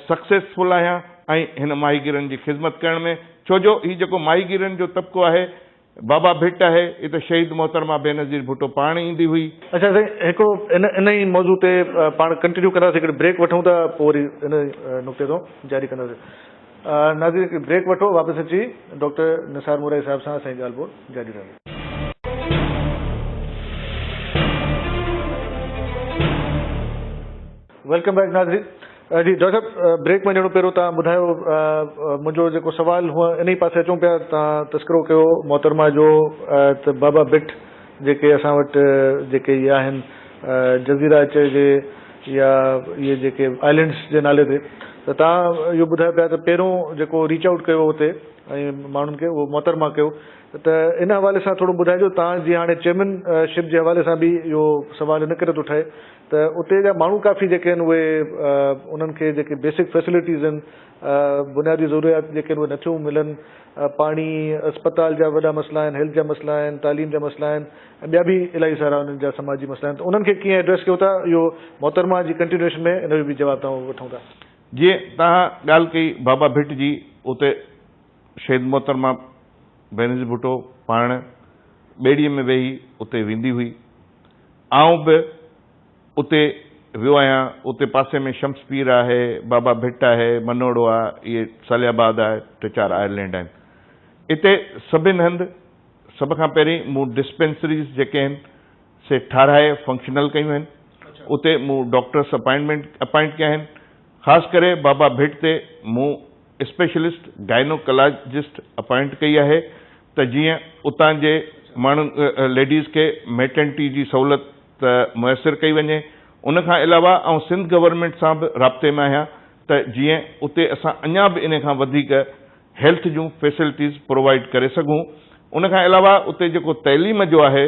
सक्सेसफुल आहियां ऐं हिन माहीगीरनि जी ख़िदमत करण में छो जो हीउ जेको माहीगीरनि जो तबिको आहे बाबा भिट है ये तो शहीद मोहतरमा बेनज़ीर भुट्टो पाण ईंदी हुई। अच्छा साईं, हिकिड़ो इन ई मौज़ू ते पाण कंटिन्यू कंदासीं, हिकिड़ी ब्रेक वठूं था, पोइ वरी इन नुक़्ते तो जारी कंदासीं। नाज़रीन, हिकिड़ी ब्रेक वठो, वापसि अची डॉक्टर निसार मुरारी साहिब सां असांजी ॻाल्हि ॿोल जारी रहंदी। वेलकम बैक नाज़रीन। जी डॉक्टर साहब, ब्रेक में ॼणो पहिरियों तव्हां ॿुधायो, मुंहिंजो जेको सुवालु हुआ इन ई पासे अचूं पिया, तव्हां तस्करो कयो मोहतरमा जो, त बाबा भिट जेके असां वटि जेके इहे आहिनि जज़ीरा चइजे या इहे जेके आइलैंड्स जे नाले ते, त तव्हां इहो ॿुधायो पिया त पहिरियों जेको रीच आउट कयो हुते ऐं माण्हुनि खे उहो मोहतरमा कयो, त इन हवाले सां थोरो ॿुधाइजो। तव्हां जीअं हाणे चेयरमैनशिप जे हवाले सां बि इहो सुवालु इन करे थो ठहे त उते जा माण्हू काफ़ी जेके आहिनि उहे उन्हनि खे जेके बेसिक फैसिलिटीज़ आहिनि, बुनियादी ज़रूरियात जेके आहिनि उहे नथियूं मिलनि, पाणी, अस्पताल जा वॾा मसइला आहिनि, हेल्थ जा मसइला आहिनि, तालीम जा मसइला आहिनि, ऐं ॿिया बि इलाही सारा उन्हनि जा समाजी मसइला आहिनि, त उन्हनि खे कीअं एड्रेस कयो था, इहो मोहतरमा जी कंटिन्यूएशन में इन जो बि जवाबु तव्हां वठूं था। जीअं तव्हां ॻाल्हि कई बाबा भिट जी, उते शहीद मोहतरमा बेनज़ीर भुट्टो पाण ॿेड़ीअ में वेही उते वेंदी हुई। आउं बि उते वियो आहियां। उते पासे में शम्सपीर आहे, बाबा भिट आहे, मनोड़ो आहे, इहे सालियाबाद आहे, 3-4 आइलैंड आहिनि। हिते सभिनि हंधि सभ खां पहिरीं मूं डिस्पेंसरीज़ जेके आहिनि से ठाराए फंक्शनल कयूं आहिनि। उते मूं डॉक्टर्स अपॉइंट कया आहिनि। ख़ासि करे बाबा भिट ते मूं स्पेशलिस्ट गाइनोकोलॉजिस्ट अपॉइंट कई आहे, त जीअं उतां जे माण्हुनि लेडीज़ खे मैटर्निटी जी सहूलियत मुयसरु कई वञे। उन खां अलावा ऐं सिंध गवर्नमेंट सां बि राब्ते में आहियां, त जीअं उते असां अञा बि इन खां वधीक हेल्थ जूं फैसिलिटीज़ प्रोवाइड करे सघूं। उन खां अलावा उते जेको तइलीम जो आहे,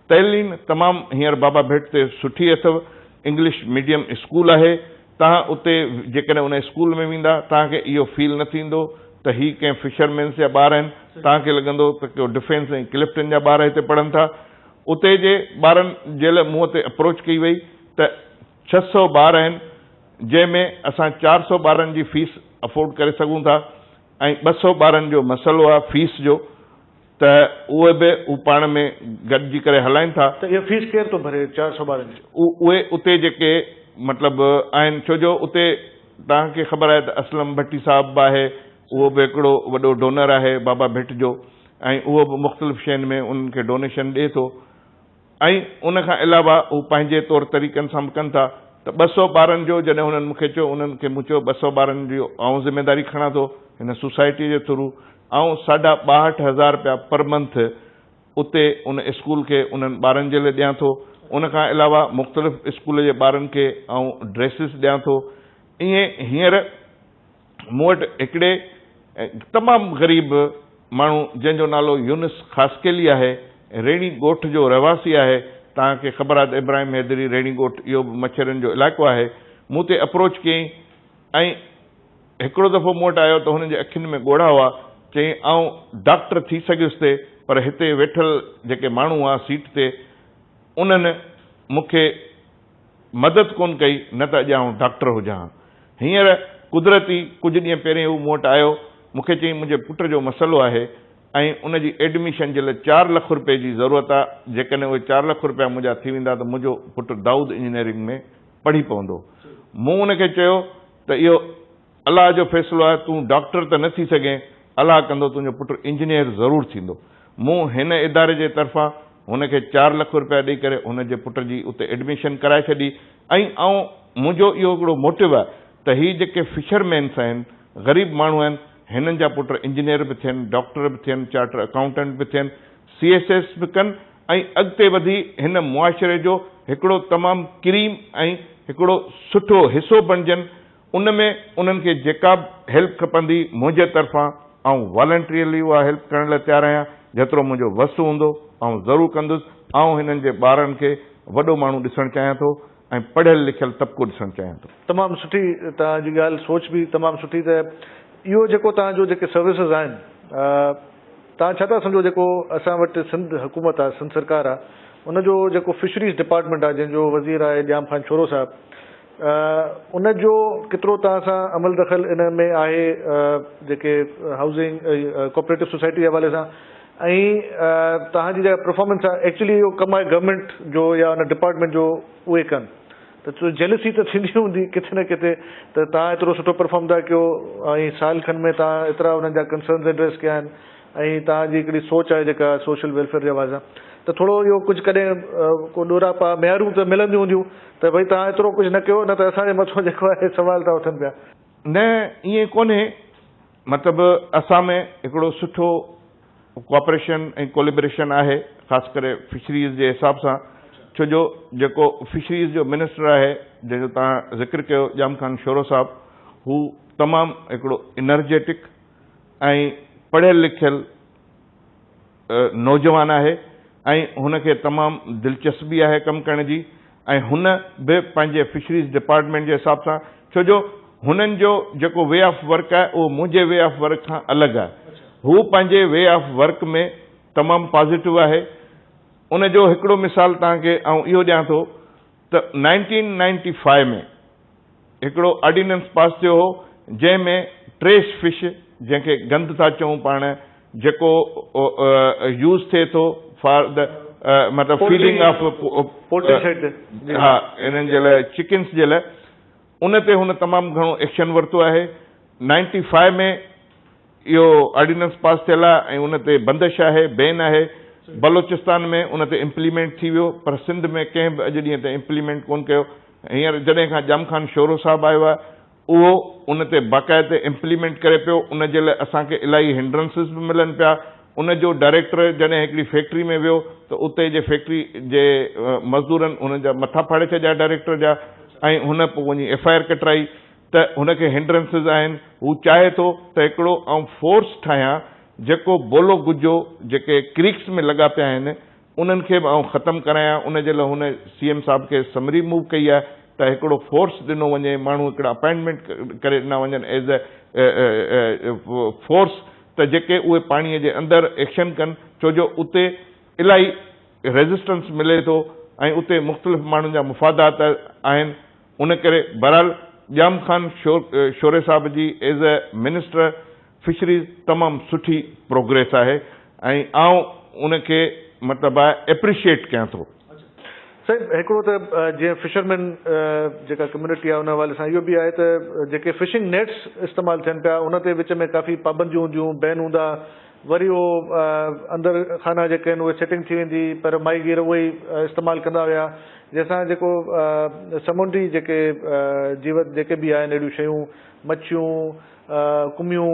तइलीम तमामु हींअर बाबा भिट ते सुठी अथव। इंग्लिश मीडियम स्कूल आहे। तव्हां उते जेकॾहिं उन स्कूल में वेंदा, तव्हांखे इहो फील न थींदो त ही कंहिं फिशरमैन्स जा ॿार आहिनि। तव्हांखे लॻंदो त को डिफेंस ऐं क्लिफ्टन जा ॿार हिते पढ़नि था। उते जे ॿारनि जे लाइ मूं वटि अप्रोच कई वई त 600 ॿार आहिनि, जंहिंमें असां 400 ॿारनि जी फीस अफोर्ड करे सघूं था, ऐं 200 ॿारनि जो मसइलो आहे फीस जो, त उहे बि हू पाण में गॾिजी करे हलाइनि था। त इहा फीस केरु थो भरे 400 ॿारनि जी? उहे उते जेके मतिलबु आहिनि, छो जो उते तव्हांखे ख़बर आहे त असलम भट्टी साहिब आहे, उहो बि हिकिड़ो वॾो डोनर आहे बाबा भिट जो, ऐं उहो बि मुख़्तलिफ़ शयुनि में उन्हनि खे डोनेशन ॾिए थो। ऐं उन खां अलावा हू पंहिंजे तौर तरीक़नि सां बि कनि था। त 200 ॿारनि जो जॾहिं हुननि मूंखे चयो, उन्हनि खे मूं चयो 200 ॿारनि जो आउं ज़िम्मेदारी खणां थो हिन सोसाइटी जे थ्रू, ऐं 62,500 रुपया पर मंथ उते उन स्कूल खे उन्हनि ॿारनि जे लाइ ॾियां थो। उन खां अलावा मुख़्तलिफ़ स्कूल जे ॿारनि खे आउं ड्रेसिस ॾियां थो। ईअं हींअर मूं वटि हिकिड़े तमामु ग़रीब माण्हू जंहिंजो नालो यूनुस ख़ासकेली आहे, रेणी ॻोठ जो रहवासी आहे। तव्हांखे ख़बर आहे त इब्राहिम हैदरी रेणी ॻोठ इहो बि मच्छरनि जो इलाइक़ो आहे। मूं ते अप्रोच कयईं, ऐं हिकिड़ो दफ़ो मूं वटि आयो त हुननि जे अखियुनि में ॻोढ़ा हुआ। चई आउं डॉक्टर थी सघियुसि ते, पर हिते वेठल जेके माण्हू हुआ सीट ते, उन्हनि मूंखे मदद कोन कई, न त अॼु आउं डॉक्टर हुजां। हींअर कुदरती कुझु ॾींहं पहिरियों हू मूं वटि आयो, मूंखे चई मुंहिंजे पुट जो मसइलो आहे ऐं उनजी एडमिशन जे लाइ 4 लख रुपए जी ज़रूरत आहे। जेकॾहिं उहे 4 लख रुपया मुंहिंजा थी वेंदा त मुंहिंजो पुटु दाऊद इंजीनियरिंग में पढ़ी पवंदो। मूं उनखे चयो त इहो अलाह जो फ़ैसिलो आहे, तूं डॉक्टर त न थी सघें, अलाह कंदो तुंहिंजो पुटु इंजीनियर ज़रूरु थींदो। मूं हिन इदारे जे तरफ़ां हुनखे 4 लख रुपया ॾेई करे हुनजे पुट जी उते एडमिशन कराए छॾी। ऐं मुंहिंजो इहो हिकिड़ो मोटिव आहे त ही जेके फिशरमैन्स आहिनि, ग़रीब माण्हू आहिनि, हिननि जा पुट इंजीनियर बि थियनि, डॉक्टर बि थियनि, चार्टर अकाउंटेंट बि थियनि, CSS बि कनि, ऐं अॻिते वधी हिन मुआशिरे जो हिकिड़ो तमामु क्रीम ऐं हिकिड़ो सुठो हिसो बणिजनि। उन में उन्हनि खे जेका बि हेल्प खपंदी मुंहिंजे तरफ़ां ऐं वॉलंटियरली उहा हेल्प करण लाइ तयारु आहियां। जेतिरो मुंहिंजो वसु हूंदो ऐं ज़रूरु कंदुसि। ऐं हिननि जे ॿारनि खे वॾो माण्हू ॾिसणु चाहियां थो ऐं पढ़ियल लिखियल तबिको ॾिसणु चाहियां थो। तमामु सुठी तव्हांजी ॻाल्हि, सोच बि तमामु सुठी। त इहो जेको तव्हांजो जेके सर्विसिस आहिनि, तव्हां छा था सम्झो जेको असां वटि सिंध हुकूमत आहे, सिंध सरकार आहे, उनजो जेको फिशरीज़ डिपार्टमेंट आहे, जंहिंजो वज़ीर आहे ॼाम ख़ान छोरो साहिबु, उनजो केतिरो तव्हां सां अमल दख़ल इन में आहे, जेके हाउसिंग कोऑपरेटिव सोसाइटी जे हवाले सां, ऐं तव्हांजी जेका परफॉर्मेंस आहे एक्चुअली इहो कमु आहे गवर्नमेंट जो या हुन डिपार्टमेंट जो उहे कनि त जेलसी त थींदी हूंदी किथे न किथे त तव्हां एतिरो सुठो परफॉर्म था कयो ऐं साल खनि में तव्हां एतिरा हुननि जा कंसर्न्स एड्रेस कया आहिनि ऐं तव्हांजी हिकिड़ी सोच आहे जेका सोशल वेलफेयर जे वाज़ा त थोरो इहो कुझु कॾहिं को ॾोरापा महिरूं त मिलंदियूं हूंदियूं त भई तव्हां एतिरो कुझु न कयो न त असांजे मथां जेको आहे सवाल था उथनि पिया। न ईअं कोन्हे, मतिलबु असां में हिकिड़ो सुठो कोऑपरेशन ऐं कोलिब्रेशन आहे, ख़ासि करे फिशरीज़ जे हिसाब सां। छो जो जेको फिशरीज़ जो मिनिस्टर आहे जंहिंजो तव्हां ज़िक्र कयो जाम ख़ान शोरो साहब, हू तमामु हिकिड़ो इनर्जेटिक ऐं पढ़ियल लिखियल नौजवान आहे ऐं हुनखे तमामु दिलचस्पी आहे कमु करण जी, ऐं हुन बि पंहिंजे फिशरीज़ डिपार्टमेंट जे हिसाब सां, छो जो हुननि जो जेको वे ऑफ वर्क आहे उहो मुंहिंजे वे ऑफ वर्क खां अलॻि आहे। हू पंहिंजे वे ऑफ वर्क में तमामु पॉज़िटिव आहे। उनजो हिकिड़ो मिसाल तव्हांखे आउं इहो ॾियां थो त 1995 में हिकिड़ो ऑर्डिनेंस पास थियो हो जंहिंमें ट्रेश फिश, जंहिंखे गंद था चऊं पाण, जेको यूज़ थिए थो फॉर द मतिलबु फीडिंग ऑफ हा इन्हनि जे लाइ चिकन्स जे लाइ, उन ते हुन तमामु घणो एक्शन वरितो आहे। 95 में इहो ऑर्डिनेंस पास थियल आहे ऐं उन ते बंदिश आहे, बैन आहे। बलोचिस्तान में उन ते इम्प्लीमेंट थी वियो, पर सिंध में कंहिं बि अॼु ॾींहं ते इम्प्लीमेंट कोन कयो। हींअर जॾहिं खां जाम ख़ान शोरो साहब आयो आहे उहो उन ते बाक़ाइदे इम्प्लीमेंट करे पियो। उन जे लाइ असांखे इलाही हिंड्रेंसिस बि मिलनि पिया। उन जो डायरेक्टर जॾहिं हिकिड़ी फैक्ट्री में वियो त उते जे फैक्ट्री जे मज़दूरनि हुन जा मथा फाड़े छॾिया डायरेक्टर जा, ऐं हुन पोइ वञी FIR कटराई त हुनखे हिंड्रेंसिस आहिनि। हू चाहे थो त हिकिड़ो आउं फोर्स ठाहियां जेको बोलो गुजो जेके क्रीक्स में लॻा पिया आहिनि उन्हनि खे बि आउं ख़तमु करायां। उन जे लाइ हुन CM साहब खे समरी मूव कई आहे त हिकिड़ो फोर्स ॾिनो वञे, माण्हू हिकिड़ा अपॉइंटमेंट करे ॾिना वञनि एज़ ए फोर्स, त जेके उहे पाणीअ जे अंदरि एक्शन कनि, छो जो उते इलाही रेजिस्टेंस मिले थो ऐं उते मुख़्तलिफ़ माण्हुनि जा मुफ़ादात आहिनि। उन करे बहरहाल जाम ख़ान शोरे साहब जी एज़ ए मिनिस्टर फिशरीज़ तमामु सुठी प्रोग्रेस आहे ऐं आउं उनखे मतिलबु आहे एप्रिशिएट कयां थो। साहिब हिकिड़ो त जीअं फिशरमैन जेका कम्युनिटी आहे उन हवाले सां इहो बि आहे त जेके फिशिंग नेट्स इस्तेमालु थियनि पिया उन ते विच में काफ़ी पाबंदियूं हूंदियूं, बैन हूंदा, वरी उहो अंदरि खाना जेके आहिनि उहे सेटिंग थी वेंदी, पर माहीगीर उहे ई इस्तेमालु कंदा हुया, जंहिंसां जेको समुंडी जेके जीवत जेके बि आहिनि अहिड़ियूं शयूं, मच्छियूं, कुमियूं,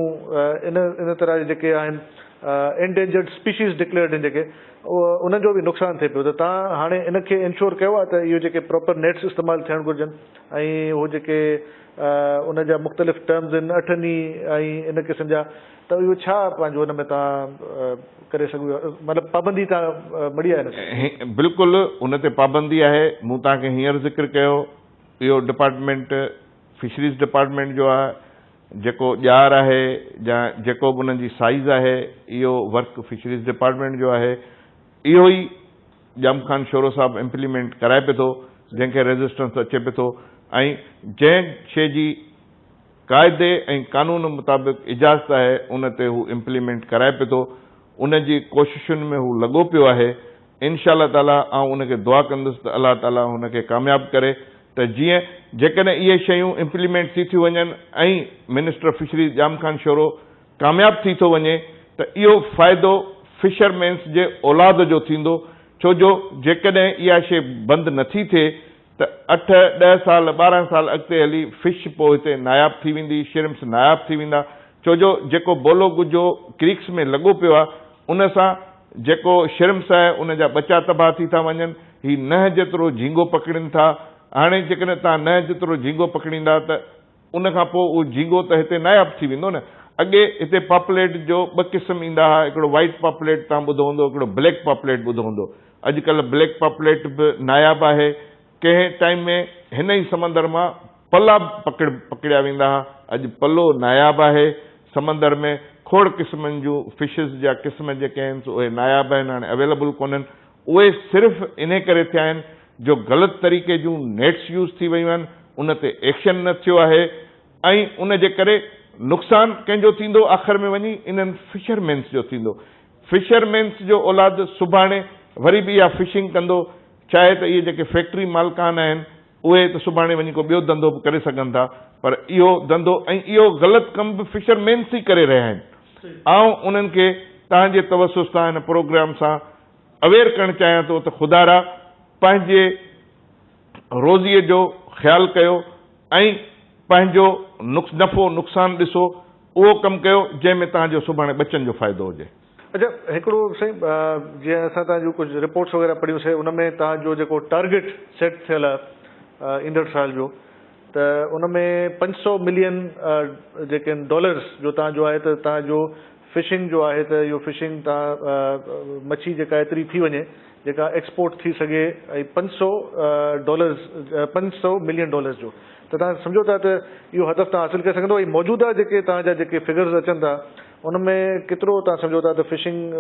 इन तरह जे जेके आहिनि एंडेंजर्ड स्पीशीज़ डिक्लेयर्ड आहिनि जेके, उन्हनि जो बि नुक़सानु थिए पियो। त तव्हां हाणे इनखे इंश्योर कयो आहे त इहो जेके प्रॉपर नेट्स इस्तेमालु थियणु घुरिजनि ऐं उहो जेके उन जा मुख़्तलिफ़ टर्म्स आहिनि 8 ऐं इन क़िस्म जा, त इहो छा पंहिंजो हुन में तव्हां करे सघो, मतिलबु पाबंदी तव्हां मड़ी आहे? बिल्कुलु उन ते पाबंदी आहे। मूं तव्हांखे हींअर ज़िक्र कयो, इहो डिपार्टमेंट फिशरीज़ डिपार्टमेंट जो आहे, जेको ॼार आहे या जेको बि उन्हनि जी साइज़ आहे इहो वर्क फिशरीज़ डिपार्टमेंट जो आहे। इहो ई जाम ख़ान शोरो साहब इम्प्लीमेंट कराए पियो थो, जंहिंखे रेजिस्टेंस अचे पियो थो, ऐं जंहिं शइ जी क़ाइदे ऐं कानून मुताबिक़ इजाज़त आहे उन ते हू इम्प्लीमेंट कराए पियो थो। उन जी कोशिशुनि में हू लॻो पियो आहे। इंशाअल्लाह ताला आउं उनखे दुआ कंदुसि त अल्लाह ताला हुनखे कामयाबु करे त जीअं जेकॾहिं इहे शयूं इम्प्लीमेंट थी थियूं वञनि ऐं मिनिस्टर फिशरीज़ जाम ख़ान शोरो कामयाबु थी थो वञे त इहो फ़ाइदो फिशरमैन्स जे औलाद जो थींदो। छो जो जेकॾहिं इहा शइ बंदि नथी थिए त 8-10 साल 12 साल अॻिते हली फिश पोइ हिते नायाबु थी वेंदी, शिरिम्स नायाबु थी वेंदा। छो जो जेको बोलो गुजो क्रीक्स में लॻो पियो आहे उन सां जेको शिरिम्स आहे उन जा बचा तबाह थी था वञनि। ही न जेतिरो झींगो पकड़नि था, हाणे जेकॾहिं तव्हां न जेतिरो झींगो पकड़ींदा त उन खां पोइ उहो झींगो त हिते नायाबु थी वेंदो न। अॻे हिते पॉपुलेट जो 2 क़िस्म ईंदा हुआ, हिकिड़ो वाइट पॉपुलेट तव्हां ॿुधो हूंदो, हिकिड़ो ब्लैक पॉपुलेट ॿुधो हूंदो। अॼुकल्ह ब्लैक पॉपुलेट बि नायाबु आहे। कंहिं टाइम में हिन ई समंदर मां पला पकड़िया वेंदा हुआ, अॼु पलो नायाबु आहे। समंदर में खोड़ क़िस्मनि जूं फिशिस जा क़िस्म जेके आहिनि उहे नायाबु आहिनि, हाणे अवेलेबल कोन्हनि। उहे सिर्फ़ु इन करे थिया आहिनि जो ग़लति तरीक़े जूं नेट्स यूज़ थी वियूं आहिनि, उन ते एक्शन न थियो आहे ऐं उन जे करे नुक़सानु कंहिंजो थींदो आख़िर में वञी इन्हनि फिशरमैन्स जो थींदो। फिशरमैन्स जो औलाद सुभाणे वरी बि इहा फिशिंग कंदो, चाहे त इहे जेके फैक्ट्री मालिकान आहिनि उहे त सुभाणे वञी को ॿियो धंधो बि करे सघनि था, पर इहो धंधो ऐं इहो ग़लति कमु बि फिशरमैन्स ई करे रहिया आहिनि। आउं उन्हनि खे तव्हांजे तवसुस सां हिन प्रोग्राम सां अवेयर करणु चाहियां थो त ख़ुदारा पंहिंजे रोज़ीअ जो ख़्यालु कयो ऐं पंहिंजो नफ़ो नुक़सानु ॾिसो, उहो कमु कयो जंहिंमें तव्हांजो सुभाणे बचनि जो फ़ाइदो हुजे। अच्छा, हिकिड़ो साईं, जीअं असां तव्हांजूं कुझु रिपोर्ट्स वग़ैरह पढ़ियूंसीं, उन में तव्हांजो जेको टारगेट सेट थियल आहे ईंदड़ साल जो, त उन में 500 मिलियन जेके डॉलर्स जो तव्हांजो आहे, त तव्हांजो फिशिंग जो आहे त इहो फिशिंग तव्हां मच्छी जेका एतिरी थी वञे जेका एक्सपोर्ट थी सघे, ऐं 500 मिलियन डॉलर्स जो, त तव्हां सम्झो था त इहो हदफ़ तव्हां हासिलु करे सघंदो। ऐं मौजूदा जेके तव्हांजा जेके फिगर्स अचनि था उन में केतिरो तव्हां सम्झो था त फिशिंग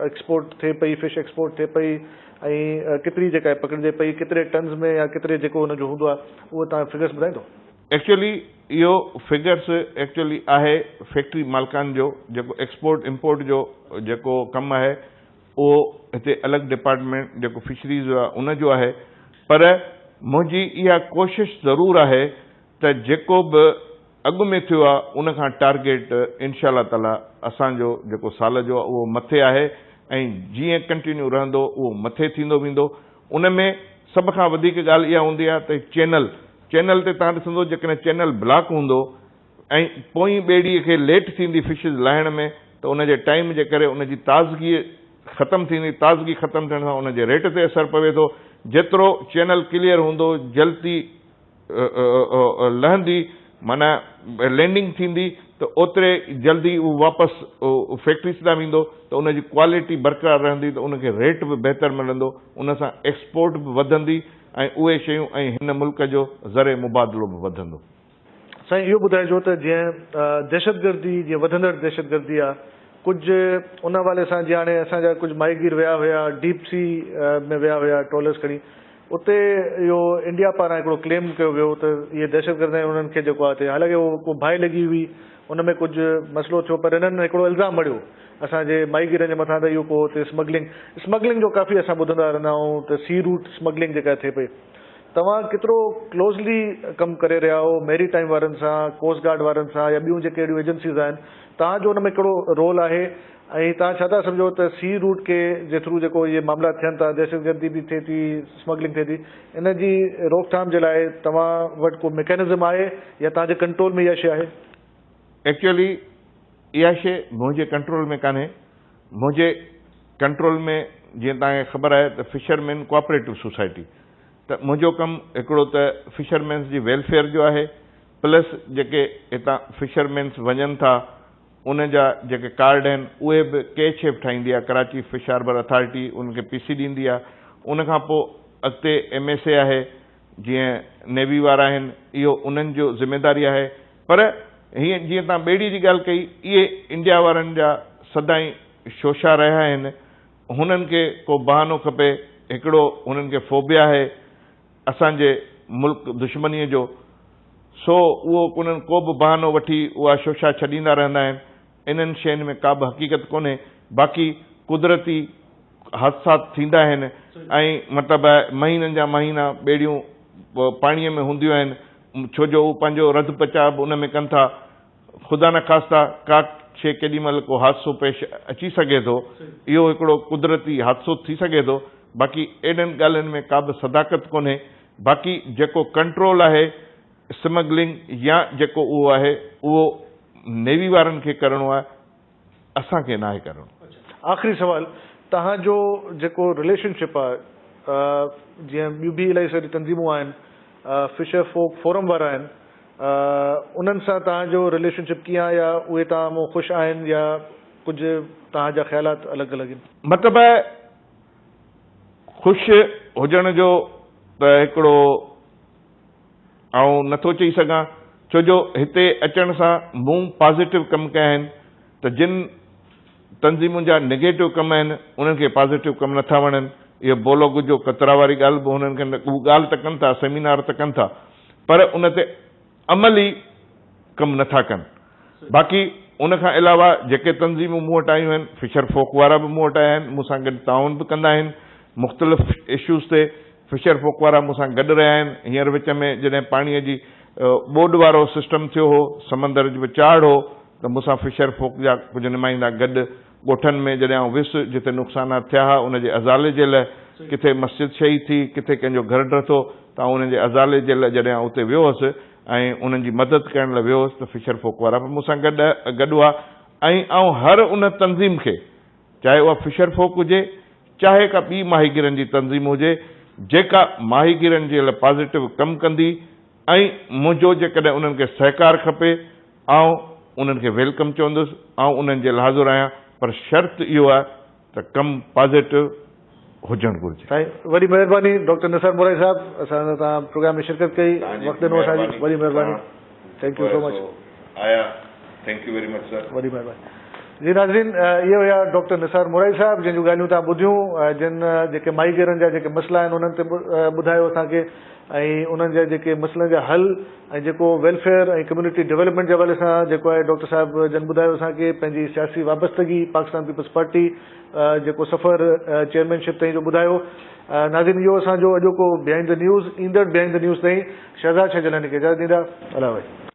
एक्सपोर्ट थिए पई, फिश एक्सपोर्ट थिए पई, ऐं केतिरी जेका आहे पकड़िजे पई, केतिरे टन्स में या केतिरे जेको हुनजो हूंदो आहे, उहो तव्हां फिगर्स ॿुधाईंदो? एक्चुअली इहो फिगर्स एक्चुअली आहे फैक्ट्री मालिकान जो, जेको एक्सपोर्ट इम्पोर्ट जो जेको कमु आहे उहो हिते अलॻि डिपार्टमेंट जेको फिशरीज़ आहे उनजो आहे। पर मुंहिंजी इहा कोशिशि ज़रूरु आहे त जेको बि अॻु में थियो आहे उन खां टारगेट इनशा अल्लाह ताला असांजो जेको साल जो आहे उहो मथे आहे, ऐं जीअं कंटिन्यू रहंदो उहो मथे थींदो वेंदो। उन में सभ खां वधीक ॻाल्हि इहा हूंदी आहे त चैनल ते तव्हां ॾिसंदो, जेकॾहिं चैनल ब्लॉक हूंदो ऐं पोइ ॿेड़ीअ खे लेट थींदी फिशिस लाहिण में, त उनजे टाइम जे करे उनजी ताज़गी ख़तमु थींदी, ताज़गी ख़तमु थियण सां उनजे रेट ते असरु पवे थो। जेतिरो चैनल क्लियर हूंदो, जल्दी लहंदी, माना लैंडिंग थींदी, त ओतिरे जल्दी उहो वापसि फैक्ट्रीस ॾांहुं वेंदो, त उनजी क्वालिटी बरक़रार रहंदी, त उनखे रेट बि बहितर मिलंदो, उन सां एक्सपोर्ट बि वधंदी ऐं उहे शयूं ऐं हिन मुल्क जो ज़रे मुबादलो बि वधंदो। साईं, इहो ॿुधाइजो त जीअं दहशतगर्दी, जीअं वधंदड़ दहशतगर्दी आहे, कुझु उन हवाले सां जीअं हाणे असांजा कुझु माहीगीर विया हुया डीप सी में विया हुया ट्रॉलर्स खणी, उते इहो इंडिया पारां हिकिड़ो क्लेम कयो वियो त इहे दहशतगर्द उन्हनि खे जेको आहे, हालांकि उहो को बाहि लॻी हुई, उन में कुझु मसइलो थियो, पर हिननि हिकिड़ो इल्ज़ाम मड़ियो असांजे माहीगीरनि जे मथां त इहो को हुते स्मगलिंग जो काफ़ी असां ॿुधंदा रहंदा आहियूं त सी रूट स्मगलिंग जेका थिए पई। तव्हां केतिरो क्लोज़ली कमु करे रहिया हो मेरी टाइम वारनि सां, कोस्ट गार्ड वारनि सां, या ॿियूं जेके अहिड़ियूं एजेंसीज़ आहिनि, तव्हांजो हुन में कहिड़ो रोल आहे, ऐं तव्हां छा था सम्झो त सी रूट के जे थ्रू जेको इहे मामला थियनि था, दहशतगर्दी बि थिए थी, स्मगलिंग थिए थी, इन जी रोकथाम जे लाइ तव्हां वटि को मैकेनिज़म आहे या तव्हांजे कंट्रोल में इहा शइ आहे? एक्चुअली इहा शइ मुंहिंजे कंट्रोल में कान्हे। मुंहिंजे कंट्रोल में जीअं तव्हांखे ख़बर आहे त फिशरमैन कोऑपरेटिव सोसाइटी, त मुंहिंजो कमु हिकिड़ो त फिशरमैन्स जी वेलफेयर जो आहे, प्लस जेके हितां फिशरमैन्स वञनि था उन जा जेके कार्ड आहिनि उहे बि के शेप ठाहींदी आहे कराची फिश हार्बर अथॉरिटी, उनखे पीसी ॾींदी आहे। उन खां पोइ अॻिते MSA आहे, जीअं नेवी वारा आहिनि, इहो उन्हनि जो ज़िम्मेदारी आहे। पर हीअं जीअं तव्हां ॿेड़ी जी ॻाल्हि कई, इहे इंडिया वारनि जा सदाई शोशा रहिया आहिनि, हुननि खे को बहानो खपे, हिकिड़ो हुननि खे फोबिया आहे असांजे मुल्क दुश्मनीअ जो, सो उहो उन्हनि को बि बहानो वठी उहा शोशा छॾींदा रहंदा आहिनि। इन्हनि शयुनि में का बि हक़ीक़त कोन्हे, बाक़ी कुदरती हादसात थींदा आहिनि, ऐं मतिलबु महीननि जा महीना ॿेड़ियूं पाणीअ में हूंदियूं आहिनि, छो जो उहो पंहिंजो रध बचाव उन में कनि था। ख़ुदा न ख़ास्ता का शइ केॾी महिल को हादसो पेश अची सघे थो, इहो हिकिड़ो कुदरती हादसो थी सघे थो, बाक़ी एॾनि ॻाल्हियुनि में का बि सदाकत कोन्हे। बाक़ी जेको कंट्रोल आहे स्मगलिंग या जेको उहो आहे उहो नेवी वारनि खे करिणो आहे, असांखे न आहे करिणो। आख़िरी सवाल, तव्हांजो जेको रिलेशनशिप आहे, जीअं ॿियूं बि इलाही सारी तंज़ीमूं आहिनि, फिशर फोक फोरम वारा आहिनि, उन्हनि सां तव्हांजो रिलेशनशिप कीअं आहे, या उहे तव्हां मूं ख़ुशि आहिनि, या कुझु तव्हांजा ख़्यालात अलॻि अलॻि आहिनि? मतिलबु ख़ुशि हुजण जो त हिकिड़ो आउं नथो चई सघां, छो जो हिते अचण सां मूं पॉज़िटिव कमु कया आहिनि, त जिन तंज़ीमुनि जा नेगेटिव कम आहिनि उन्हनि खे पॉज़िटिव कमु नथा वणनि। इहो बोलो गुजो कतरा वारी ॻाल्हि बि हुननि खे उहा ॻाल्हि त कनि था, सेमिनार त कनि था, पर उन ते अमली कमु नथा कनि। बाक़ी उन खां अलावा जेके तंज़ीमूं मूं वटि आयूं आहिनि, फिशर फोक वारा बि मूं वटि आया आहिनि, मूंसां गॾु ताउन बि कंदा आहिनि मुख़्तलिफ़ इश्यूज़ ते। फिशर फोक वारा मूंसां गॾु रहिया आहिनि। हींअर विच में जॾहिं पाणीअ जी ॿोॾि वारो सिस्टम थियो हो, समंदर में चाढ़ हो, त मूंसां फिशर फोक जा कुझु नुमाइंदा गॾु ॻोठनि में जॾहिं आउं वियुसि जिते नुक़सानात थिया हुआ, उनजे अज़ाले जे लाइ, किथे मस्जिद शहीद थी, किथे कंहिंजो घर ड्रथो, त उन्हनि जे अज़ाले जे लाइ जॾहिं आउं उते वियो हुअसि ऐं उन्हनि जी मदद करण लाइ वियो हुअसि, त फिशर फोक वारा बि मूंसां गॾु हुआ। ऐं आउं हर उन तंज़ीम खे, चाहे उहा फिशर फोक हुजे, चाहे का ॿी माहीगीरनि जी तंज़ीम हुजे, जेका माहीगीरनि जे लाइ पॉज़िटिव कमु कंदी ऐं मुंहिंजो जेकॾहिं उन्हनि खे सहकार खपे, आउं उन्हनि खे वेलकम चवंदुसि, आउं उन्हनि जे लाइ हाज़ुर आहियां, पर शर्त इहो आहे त कमु पॉज़िटिव हुजणु घुरिजे। वॾी महिरबानी डॉक्टर निसार मोराई साहब, असां तव्हां प्रोग्राम में शिरकत कई, वक़्तु ॾिनो असांजी, वॾी महिरबानी। Thank you so much. आया, thank you very much sir. वॾी महिरबानी। जी नाज़रीन, इहे हुया डॉक्टर निसार मोराई साहब, जिन जूं ॻाल्हियूं तव्हां ॿुधियूं, जिन जेके माहीगीरनि जा जेके मसइला आहिनि उन्हनि ते ॿुधायो असांखे, ऐं उन्हनि जा जेके मसइलनि जा हल ऐं जेको वेलफेयर ऐं कम्युनिटी डेवलपमेंट जे हवाले सां जेको आहे डॉक्टर साहब जन ॿुधायो असांखे, पंहिंजी सियासी वाबस्तगी पाकिस्तान पीपल्स पार्टी जेको सफ़र चेयरमैनशिप ताईं जो ॿुधायो। नाज़रीन, इहो असांजो अॼोको बिहाइंड द न्यूज़, ईंदड़ बिहाइंड द न्यूज़ ताईं शहज़ाद शहजलानी खे इजाज़त ॾींदा। अला भाई।